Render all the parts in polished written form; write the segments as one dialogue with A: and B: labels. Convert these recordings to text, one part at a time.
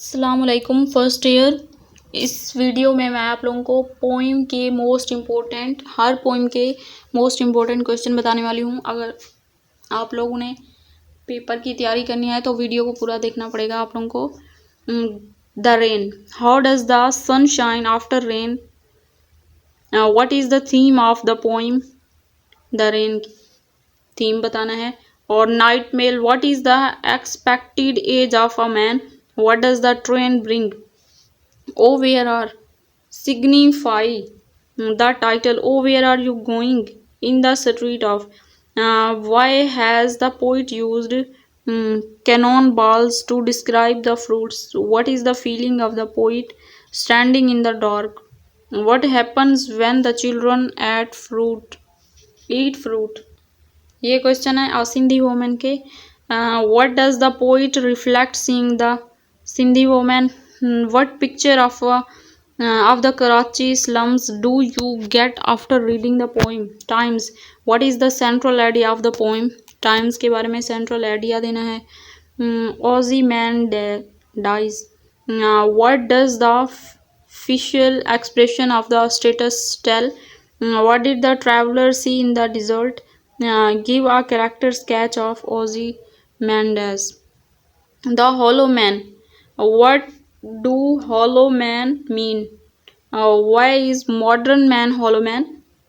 A: अस्सलामुअलैकुम first year. इस video में मैं आप लोगों को पोइम के हर पोइम के मोस्ट इम्पोर्टेंट क्वेश्चन बताने वाली हूँ। अगर आप लोगों ने पेपर की तैयारी करनी है तो वीडियो को पूरा देखना पड़ेगा आप लोगों को। The rain, how does the sun shine after rain, what is the theme of the poem, the rain theme बताना है। और night mail, what is the expected age of a man, what does the train bring, oh where are signify the title, oh where are you going in the street of, why has the poet used cannonballs to describe the fruits, what is the feeling of the poet standing in the dark, what happens when the children eat fruit। ये question है Sindhi women के। What does the poet reflect seeing the Sindhi women, what picture of the Karachi slums do you get after reading the poem. Times, what is the central idea of the poem, times के बारे में central idea देना है। ओजी man dies, what does the facial expression of the status tell, what did the traveler see in the desert, give a character sketch of Ozymandias। The hollow man, what do hollow man mean, why is modern man hollow man।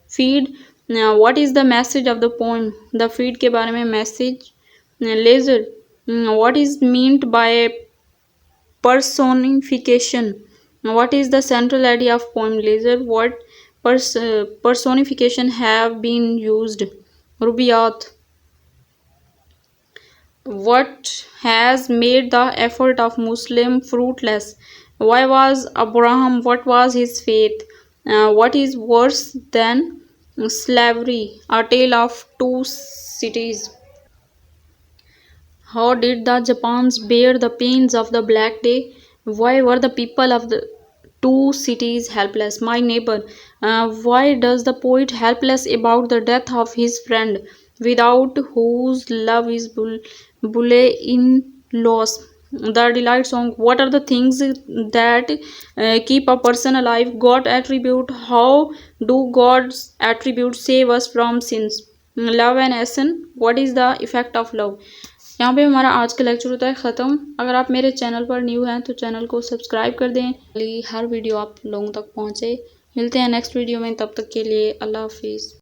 A: Feed, what is the message of the poem, the feed के बारे में message। Laser, what is meant by personification, what is the central idea of poem। Laser, what personification have been used। Rubaiyat, what has made the effort of Muslim fruitless, why was Abraham, what was his faith, what is worse than slavery, a tale of two cities। How did the Japans bear the pains of the Black Day, why were the people of the two cities helpless। My neighbor, why does the poet helpless about the death of his friend, without whose love is bulle in loss। The delight song, what are the things that keep a person alive, God attribute, how do God's attributes save us from sins। Love and action, what is the effect of love। यहाँ पे हमारा आज का lecture होता है ख़त्म। अगर आप मेरे चैनल पर न्यू हैं तो चैनल को सब्सक्राइब कर दें, हर वीडियो आप लोगों तक पहुँचे। मिलते हैं नेक्स्ट वीडियो में, तब तक के लिए अल्लाह हाफिज़।